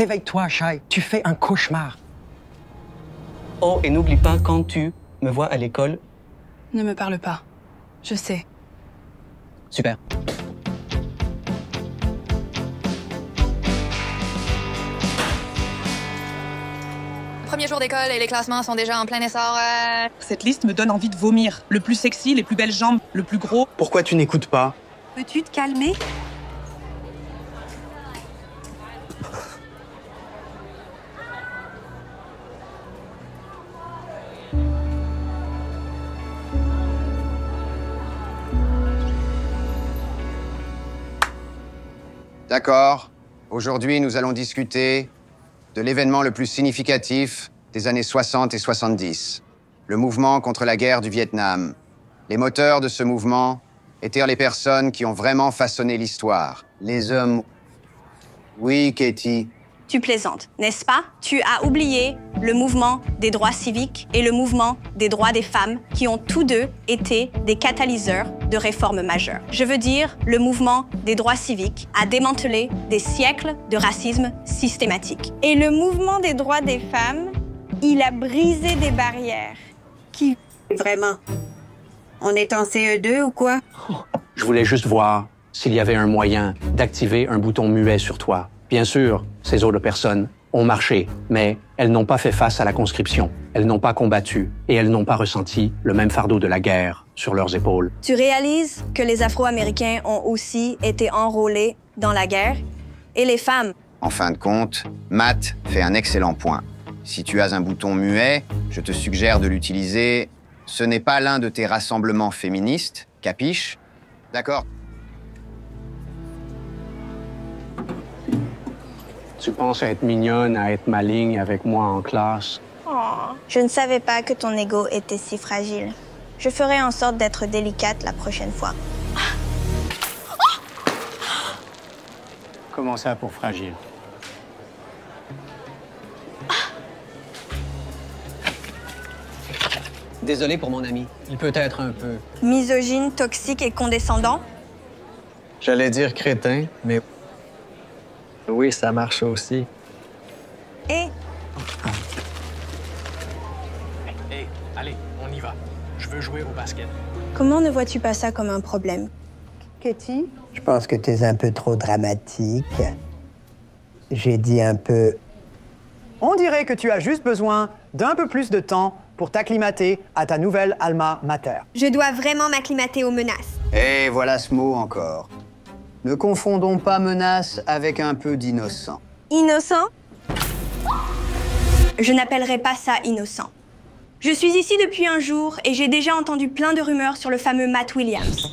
Réveille-toi, Shai. Tu fais un cauchemar. Oh, et n'oublie pas, quand tu me vois à l'école... Ne me parle pas. Je sais. Super. Premier jour d'école et les classements sont déjà en plein essor. Cette liste me donne envie de vomir. Le plus sexy, les plus belles jambes, le plus gros. Pourquoi tu n'écoutes pas? Peux-tu te calmer? D'accord. Aujourd'hui, nous allons discuter de l'événement le plus significatif des années 60 et 70. Le mouvement contre la guerre du Vietnam. Les moteurs de ce mouvement étaient les personnes qui ont vraiment façonné l'histoire. Les hommes... Oui, Katie. Tu plaisantes, n'est-ce pas? Tu as oublié le mouvement des droits civiques et le mouvement des droits des femmes qui ont tous deux été des catalyseurs de réformes majeures. Je veux dire, le mouvement des droits civiques a démantelé des siècles de racisme systématique. Et le mouvement des droits des femmes, il a brisé des barrières. Qui... Vraiment? On est en CE2 ou quoi? Je voulais juste voir s'il y avait un moyen d'activer un bouton muet sur toi. Bien sûr, ces autres personnes ont marché, mais elles n'ont pas fait face à la conscription. Elles n'ont pas combattu et elles n'ont pas ressenti le même fardeau de la guerre sur leurs épaules. Tu réalises que les Afro-Américains ont aussi été enrôlés dans la guerre et les femmes. En fin de compte, Matt fait un excellent point. Si tu as un bouton muet, je te suggère de l'utiliser. Ce n'est pas l'un de tes rassemblements féministes, capiche? D'accord? Tu penses être mignonne à être maligne avec moi en classe? Oh, je ne savais pas que ton ego était si fragile. Je ferai en sorte d'être délicate la prochaine fois. Comment ça pour fragile? Désolé pour mon ami. Il peut être un peu... Misogyne, toxique et condescendant? J'allais dire crétin, mais... Oui, ça marche aussi. Et... Hey, allez, on y va. Je veux jouer au basket. Comment ne vois-tu pas ça comme un problème? Katie? Je pense que tu es un peu trop dramatique. J'ai dit un peu... On dirait que tu as juste besoin d'un peu plus de temps pour t'acclimater à ta nouvelle alma mater. Je dois vraiment m'acclimater aux menaces. Et voilà ce mot encore. Ne confondons pas menace avec un peu d'innocent. Innocent? Je n'appellerai pas ça innocent. Je suis ici depuis un jour et j'ai déjà entendu plein de rumeurs sur le fameux Matt Williams.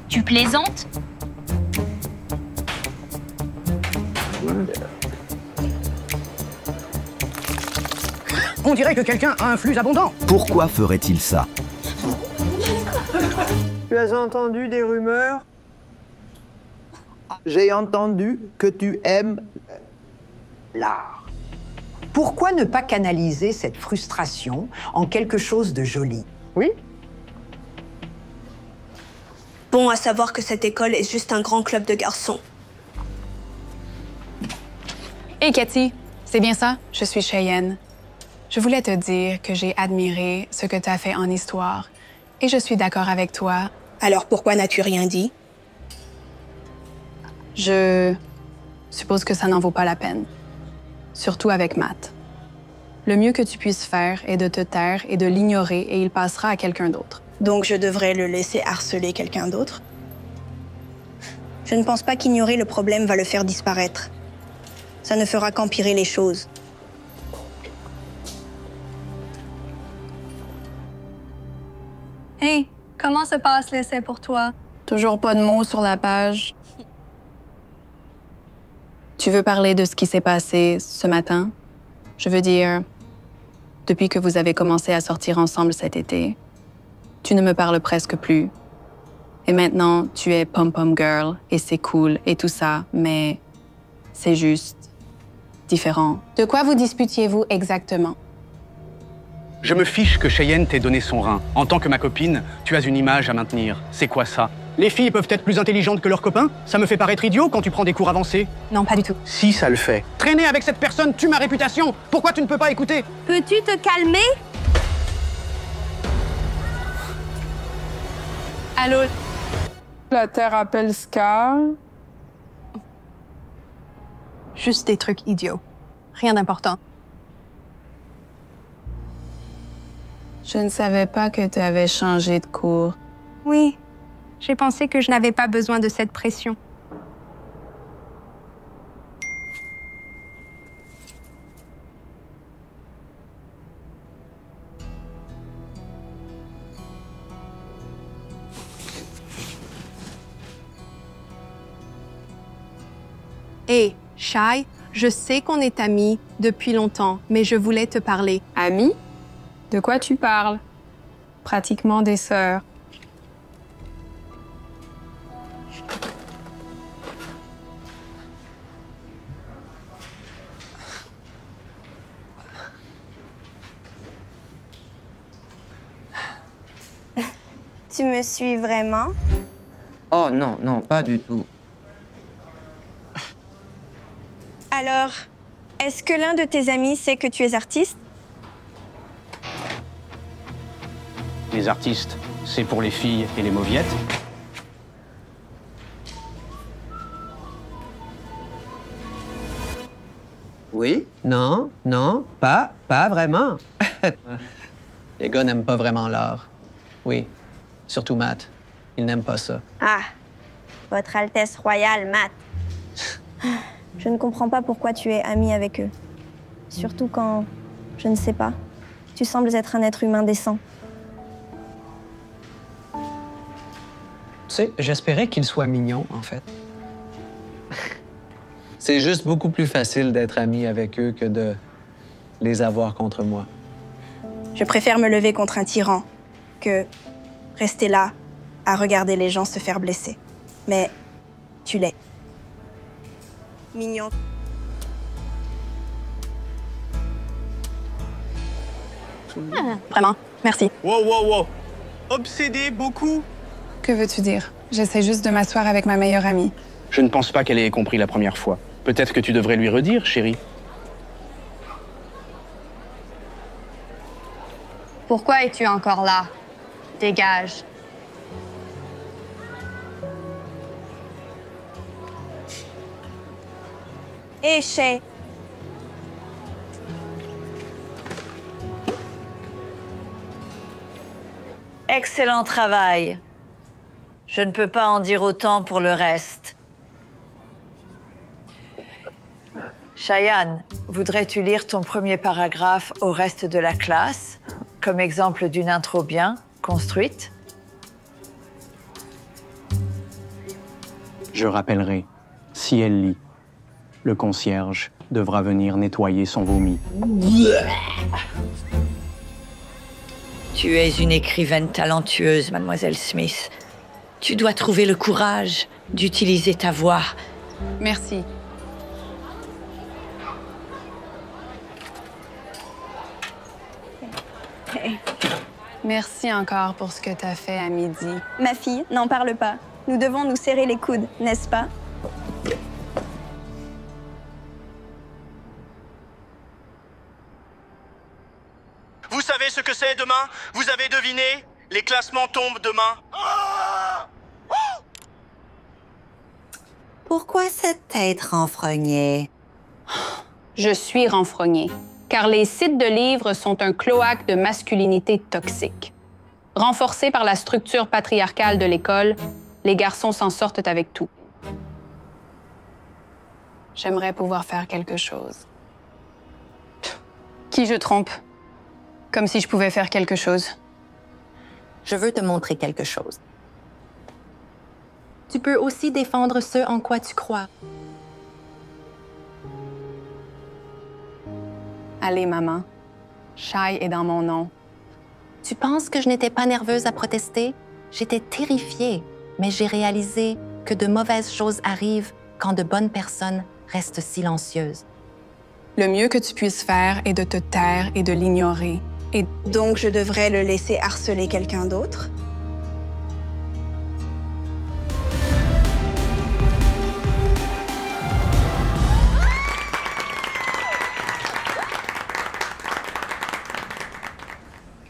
Tu plaisantes? On dirait que quelqu'un a un flux abondant. Pourquoi ferait-il ça? Tu as entendu des rumeurs? J'ai entendu que tu aimes l'art. Pourquoi ne pas canaliser cette frustration en quelque chose de joli? Oui? Bon à savoir que cette école est juste un grand club de garçons. Hey Cathy, c'est bien ça? Je suis Cheyenne. Je voulais te dire que j'ai admiré ce que tu as fait en histoire et je suis d'accord avec toi. Alors pourquoi n'as-tu rien dit? Je suppose que ça n'en vaut pas la peine. Surtout avec Matt. Le mieux que tu puisses faire est de te taire et de l'ignorer et il passera à quelqu'un d'autre. Donc je devrais le laisser harceler quelqu'un d'autre? Je ne pense pas qu'ignorer le problème va le faire disparaître. Ça ne fera qu'empirer les choses. Hey, comment se passe l'essai pour toi? Toujours pas de mots sur la page. Tu veux parler de ce qui s'est passé ce matin? Je veux dire, depuis que vous avez commencé à sortir ensemble cet été, tu ne me parles presque plus. Et maintenant, tu es pom-pom girl et c'est cool et tout ça, mais c'est juste différent. De quoi vous disputiez-vous exactement? Je me fiche que Cheyenne t'ait donné son rein. En tant que ma copine, tu as une image à maintenir. C'est quoi ça? Les filles peuvent être plus intelligentes que leurs copains? Ça me fait paraître idiot quand tu prends des cours avancés. Non, pas du tout. Si, ça le fait. Traîner avec cette personne tue ma réputation. Pourquoi tu ne peux pas écouter? Peux-tu te calmer? Allô? La Terre appelle Scar. Juste des trucs idiots. Rien d'important. Je ne savais pas que tu avais changé de cours. Oui, j'ai pensé que je n'avais pas besoin de cette pression. Hé, Shai, je sais qu'on est amis depuis longtemps, mais je voulais te parler. Amis? De quoi tu parles? Pratiquement des sœurs. Tu me suis vraiment? Oh non, non, pas du tout. Alors, est-ce que l'un de tes amis sait que tu es artiste? Les artistes, c'est pour les filles et les mauviettes. Oui? Non, non, pas vraiment. Les gars n'aiment pas vraiment l'art. Oui, surtout Matt. Il n'aime pas ça. Ah, Votre Altesse Royale, Matt. Je ne comprends pas pourquoi tu es ami avec eux. Surtout quand, je ne sais pas, tu sembles être un être humain décent. Tu sais, j'espérais qu'il soit mignon, en fait. C'est juste beaucoup plus facile d'être ami avec eux que de les avoir contre moi. Je préfère me lever contre un tyran que rester là à regarder les gens se faire blesser. Mais tu l'es. Mignon. Vraiment, merci. Wow, wow, wow. Obsédé beaucoup? Que veux-tu dire? J'essaie juste de m'asseoir avec ma meilleure amie. Je ne pense pas qu'elle ait compris la première fois. Peut-être que tu devrais lui redire, chérie. Pourquoi es-tu encore là? Dégage. Hé, Shay. Excellent travail. Je ne peux pas en dire autant pour le reste. Cheyenne, voudrais-tu lire ton premier paragraphe au reste de la classe, comme exemple d'une intro bien construite? Je rappellerai, si elle lit, le concierge devra venir nettoyer son vomi. Tu es une écrivaine talentueuse, mademoiselle Smith. Tu dois trouver le courage d'utiliser ta voix. Merci. Merci encore pour ce que tu as fait à midi. Ma fille, n'en parle pas. Nous devons nous serrer les coudes, n'est-ce pas? Vous savez ce que c'est demain? Vous avez deviné? Les classements tombent demain. Pourquoi cette tête renfrognée? Je suis renfrognée, car les sites de livres sont un cloaque de masculinité toxique. Renforcés par la structure patriarcale de l'école, les garçons s'en sortent avec tout. J'aimerais pouvoir faire quelque chose. Qui je trompe? Comme si je pouvais faire quelque chose. Je veux te montrer quelque chose. Tu peux aussi défendre ce en quoi tu crois. Allez, maman. Shai est dans mon nom. Tu penses que je n'étais pas nerveuse à protester? J'étais terrifiée, mais j'ai réalisé que de mauvaises choses arrivent quand de bonnes personnes restent silencieuses. Le mieux que tu puisses faire est de te taire et de l'ignorer. Et donc, je devrais le laisser harceler quelqu'un d'autre?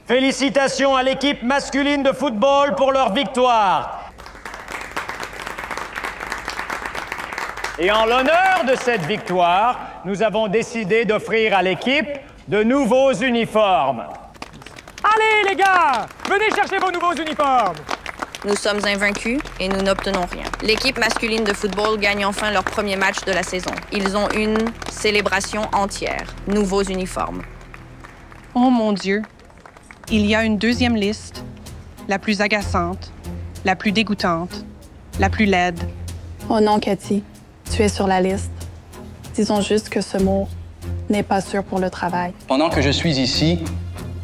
Félicitations à l'équipe masculine de football pour leur victoire. Et en l'honneur de cette victoire, nous avons décidé d'offrir à l'équipe de nouveaux uniformes. Allez, les gars! Venez chercher vos nouveaux uniformes! Nous sommes invaincus et nous n'obtenons rien. L'équipe masculine de football gagne enfin leur premier match de la saison. Ils ont une célébration entière. Nouveaux uniformes. Oh mon Dieu! Il y a une deuxième liste, la plus agaçante, la plus dégoûtante, la plus laide. Oh non, Cathy, tu es sur la liste. Disons juste que ce mot n'est pas sûr pour le travail. Pendant que je suis ici,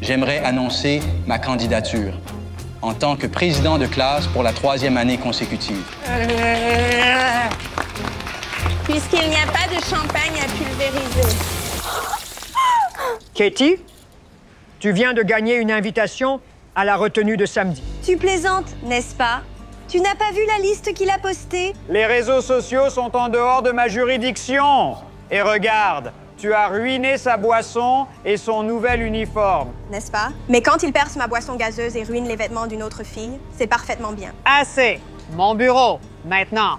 j'aimerais annoncer ma candidature en tant que président de classe pour la 3e année consécutive. Puisqu'il n'y a pas de champagne à pulvériser. Katie, tu viens de gagner une invitation à la retenue de samedi. Tu plaisantes, n'est-ce pas? Tu n'as pas vu la liste qu'il a postée? Les réseaux sociaux sont en dehors de ma juridiction. Et regarde, tu as ruiné sa boisson et son nouvel uniforme. N'est-ce pas? Mais quand il perce ma boisson gazeuse et ruine les vêtements d'une autre fille, c'est parfaitement bien. Assez! Mon bureau, maintenant.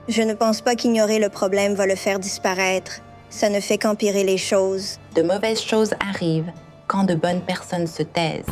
Je ne pense pas qu'ignorer le problème va le faire disparaître. Ça ne fait qu'empirer les choses. De mauvaises choses arrivent quand de bonnes personnes se taisent.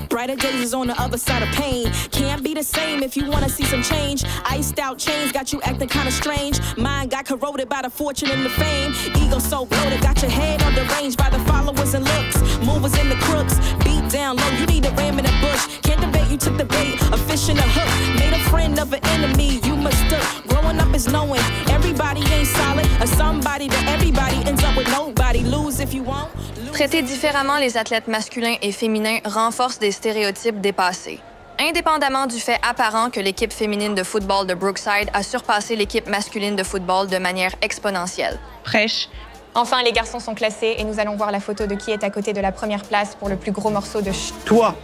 Brighter days is on the other side of pain. Can't be the same if you wanna see some change. Iced out chains got you acting kinda strange. Mine got corroded by the fortune and the fame. Ego so bloated, got your head on the range by the followers and looks. Movers in the crooks, beat down low. You need a ram in a bush. Can't debate, you took the bait, a fish in a hook. Made a friend of an enemy, you mistook. Growing up is knowing everybody ain't solid. Or somebody that everybody ends up with nobody. Lose if you want. Traiter différemment les athlètes masculins et féminins renforce des stéréotypes dépassés. Indépendamment du fait apparent que l'équipe féminine de football de Brookside a surpassé l'équipe masculine de football de manière exponentielle. Prêche. Enfin, les garçons sont classés et nous allons voir la photo de qui est à côté de la première place pour le plus gros morceau de Toi!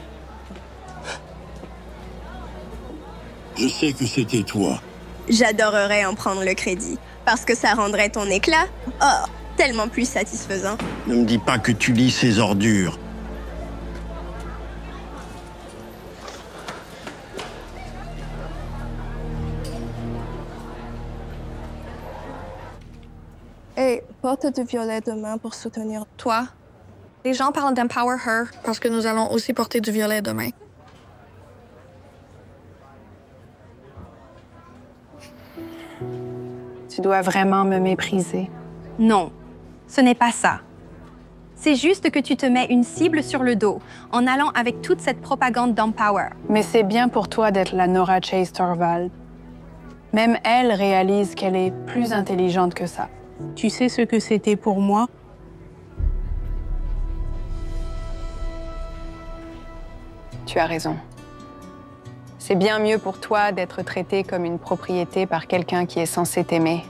Je sais que c'était toi. J'adorerais en prendre le crédit, parce que ça rendrait ton éclat, oh, tellement plus satisfaisant. Ne me dis pas que tu lis ces ordures. Hey, porte du violet demain pour soutenir. Toi, les gens parlent d'Empower Her parce que nous allons aussi porter du violet demain. Tu dois vraiment me mépriser. Non, ce n'est pas ça. C'est juste que tu te mets une cible sur le dos en allant avec toute cette propagande d'Empower. Mais c'est bien pour toi d'être la Nora Chase Torvald. Même elle réalise qu'elle est plus intelligente que ça. Tu sais ce que c'était pour moi? Tu as raison. C'est bien mieux pour toi d'être traité comme une propriété par quelqu'un qui est censé t'aimer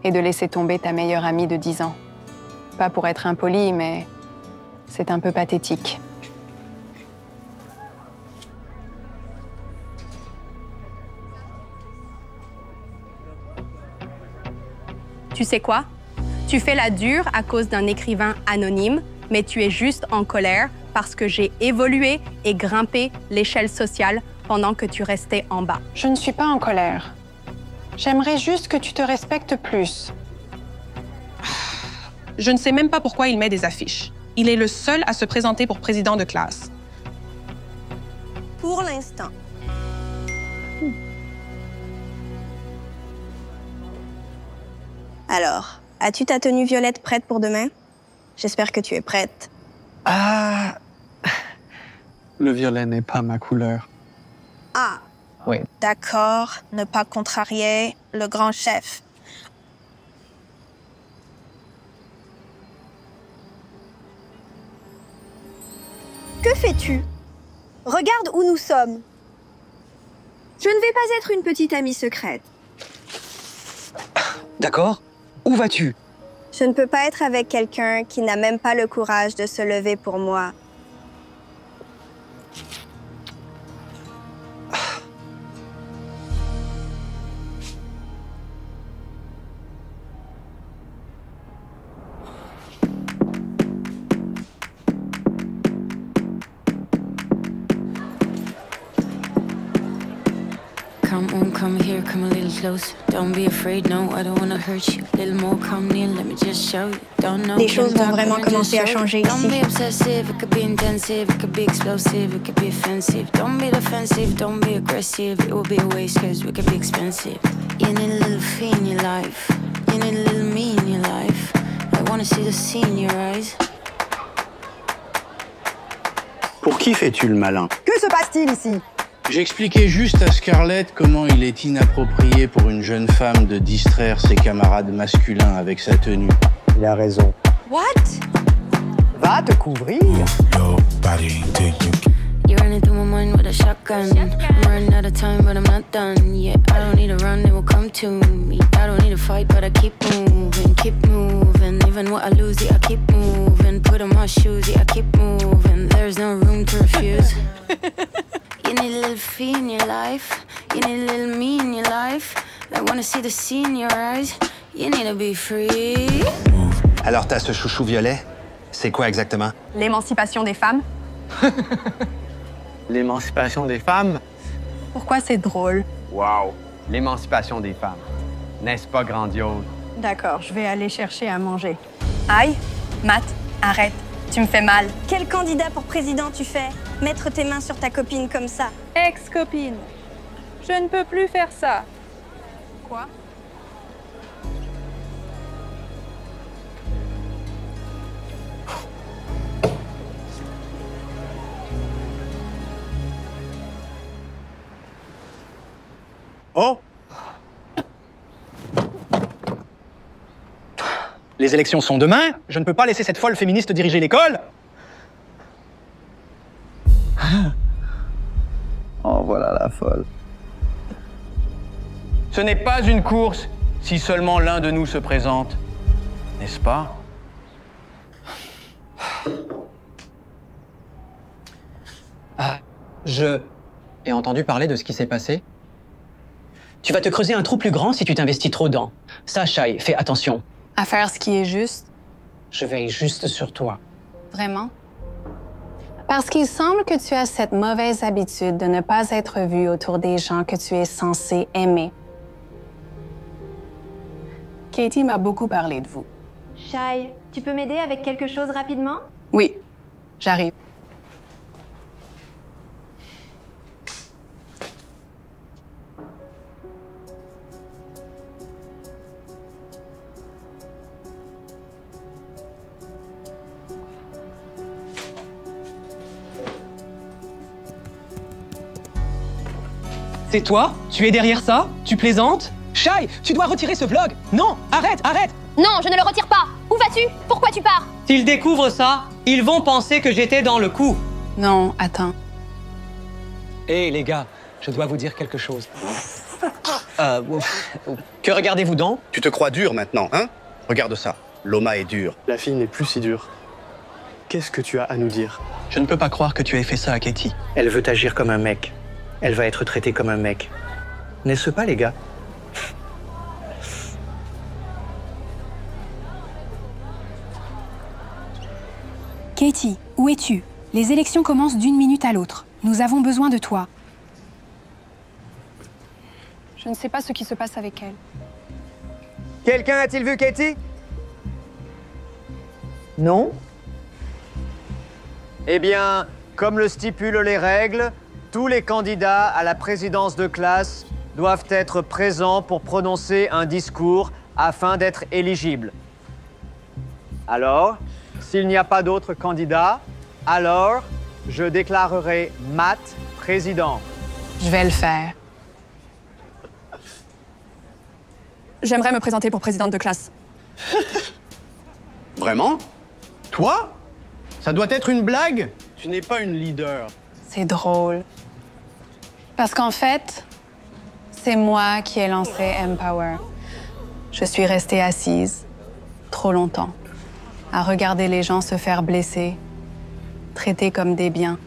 et de laisser tomber ta meilleure amie de 10 ans. Pas pour être impoli, mais c'est un peu pathétique. Tu sais quoi? Tu fais la dure à cause d'un écrivain anonyme, mais tu es juste en colère parce que j'ai évolué et grimpé l'échelle sociale pendant que tu restais en bas. Je ne suis pas en colère. J'aimerais juste que tu te respectes plus. Je ne sais même pas pourquoi il met des affiches. Il est le seul à se présenter pour président de classe. Pour l'instant. Alors, as-tu ta tenue violette prête pour demain? J'espère que tu es prête. Ah! Le violet n'est pas ma couleur. Ah, Oui. d'accord, ne pas contrarier le grand chef. Que fais-tu? Regarde où nous sommes. Je ne vais pas être une petite amie secrète. D'accord. Où vas-tu? Je ne peux pas être avec quelqu'un qui n'a même pas le courage de se lever pour moi. Come on, come here, come a little closer. Don't be afraid, no, I don't wanna hurt you. Little more, come near, let me just show you. Don't know. Les choses vont vraiment commencer à changer Don't ici. be obsessive, it could be intensive, it could be explosive, it could be offensive. Don't be defensive, don't be aggressive, it will be a waste cause we could be expensive. You need a little fee in your life, you need a little me in your life. I wanna see the sea in your eyes. Pour qui fais-tu le malin? Que se passe-t-il ici? J'expliquais juste à Scarlett comment il est inapproprié pour une jeune femme de distraire ses camarades masculins avec sa tenue. Il a raison. What? Va te couvrir. You're running through my mind with a shotgun. I'm running out of time, but I'm not done. Yeah, I don't need to run, it will come to me. I don't need to fight, but I keep moving, keep moving. Even what I lose, yeah, I keep moving. Put on my shoes, yeah, I keep moving. There's no room to refuse. You need a little fee in your life. You need a little me in your life. I wanna see the sea in your eyes. You need to be free. Alors t'as ce chouchou violet? C'est quoi exactement? L'émancipation des femmes. L'émancipation des femmes? Pourquoi c'est drôle? Wow! L'émancipation des femmes. N'est-ce pas grandiose? D'accord, je vais aller chercher à manger. Aïe, Matt, arrête. Tu me fais mal. Quel candidat pour président tu fais? Mettre tes mains sur ta copine comme ça. Ex-copine. Je ne peux plus faire ça. Quoi? Oh! Les élections sont demain. Je ne peux pas laisser cette folle féministe diriger l'école. Oh, voilà la folle. Ce n'est pas une course si seulement l'un de nous se présente, n'est-ce pas? Je ai entendu parler de ce qui s'est passé. Tu vas te creuser un trou plus grand si tu t'investis trop dans. Ça, Shai, fais attention. À faire ce qui est juste. Je veille juste sur toi. Vraiment? Parce qu'il semble que tu as cette mauvaise habitude de ne pas être vu autour des gens que tu es censé aimer. Katie m'a beaucoup parlé de vous. Shai, tu peux m'aider avec quelque chose rapidement? Oui, j'arrive. C'est toi? Tu es derrière ça? Tu plaisantes? Shai, tu dois retirer ce vlog! Non! Arrête! Arrête! Non, je ne le retire pas. Où vas-tu? Pourquoi tu pars? S'ils découvrent ça, ils vont penser que j'étais dans le coup. Non, attends. Hé, les gars, je dois vous dire quelque chose. Que regardez-vous donc? Tu te crois dur maintenant, hein? Regarde ça. Loma est dure. La fille n'est plus si dure. Qu'est-ce que tu as à nous dire? Je ne peux pas croire que tu aies fait ça à Katie. Elle veut agir comme un mec. Elle va être traitée comme un mec. N'est-ce pas, les gars? Katie, où es-tu? Les élections commencent d'une minute à l'autre. Nous avons besoin de toi. Je ne sais pas ce qui se passe avec elle. Quelqu'un a-t-il vu Katie? Non. Eh bien, comme le stipulent les règles, tous les candidats à la présidence de classe doivent être présents pour prononcer un discours afin d'être éligibles. Alors, s'il n'y a pas d'autres candidats, alors je déclarerai Matt président. Je vais le faire. J'aimerais me présenter pour présidente de classe. Vraiment? Toi? Ça doit être une blague? Tu n'es pas une leader. C'est drôle. Parce qu'en fait, c'est moi qui ai lancé Empower. Je suis restée assise, trop longtemps, à regarder les gens se faire blesser, traités comme des biens,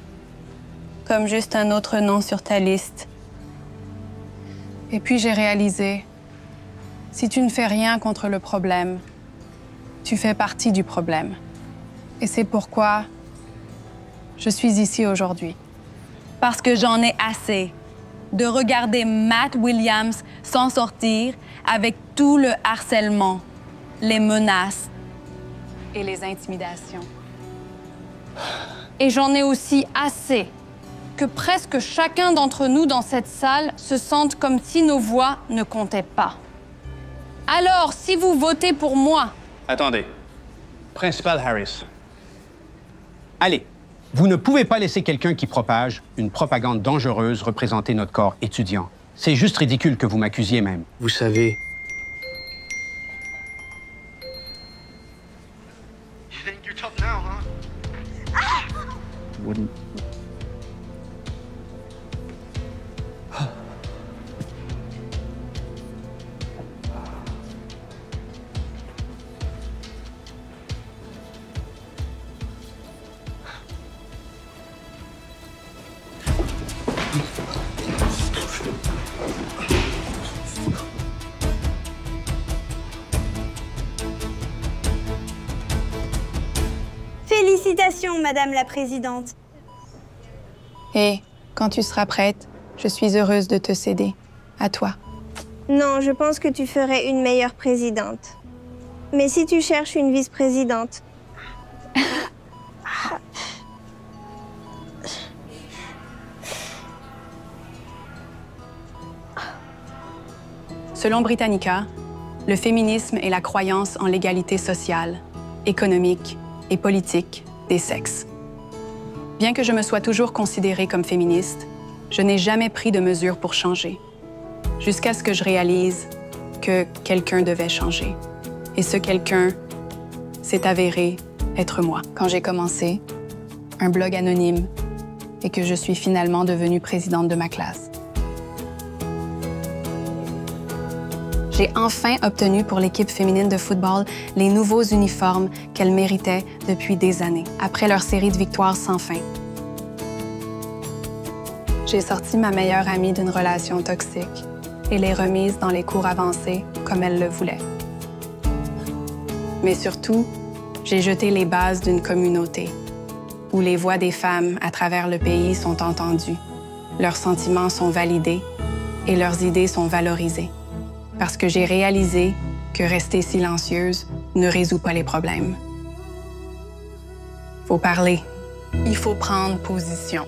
comme juste un autre nom sur ta liste. Et puis j'ai réalisé, si tu ne fais rien contre le problème, tu fais partie du problème. Et c'est pourquoi je suis ici aujourd'hui. Parce que j'en ai assez de regarder Matt Williams s'en sortir avec tout le harcèlement, les menaces et les intimidations. Et j'en ai aussi assez que presque chacun d'entre nous dans cette salle se sente comme si nos voix ne comptaient pas. Alors, si vous votez pour moi... Attendez. Principal Harris. Allez, vous ne pouvez pas laisser quelqu'un qui propage une propagande dangereuse représenter notre corps étudiant. C'est juste ridicule que vous m'accusiez même. Vous savez... Wouldn't. Félicitations, Madame la Présidente. Et quand tu seras prête, je suis heureuse de te céder. À toi. Non, je pense que tu ferais une meilleure présidente. Mais si tu cherches une vice-présidente... Selon Britannica, le féminisme est la croyance en l'égalité sociale, économique et politique des sexes. Bien que je me sois toujours considérée comme féministe, je n'ai jamais pris de mesures pour changer, jusqu'à ce que je réalise que quelqu'un devait changer. Et ce quelqu'un s'est avéré être moi. Quand j'ai commencé un blog anonyme et que je suis finalement devenue présidente de ma classe. J'ai enfin obtenu pour l'équipe féminine de football les nouveaux uniformes qu'elle méritait depuis des années, après leur série de victoires sans fin. J'ai sorti ma meilleure amie d'une relation toxique et l'ai remise dans les cours avancés comme elle le voulait. Mais surtout, j'ai jeté les bases d'une communauté où les voix des femmes à travers le pays sont entendues, leurs sentiments sont validés et leurs idées sont valorisées. Parce que j'ai réalisé que rester silencieuse ne résout pas les problèmes. Faut parler. Il faut prendre position.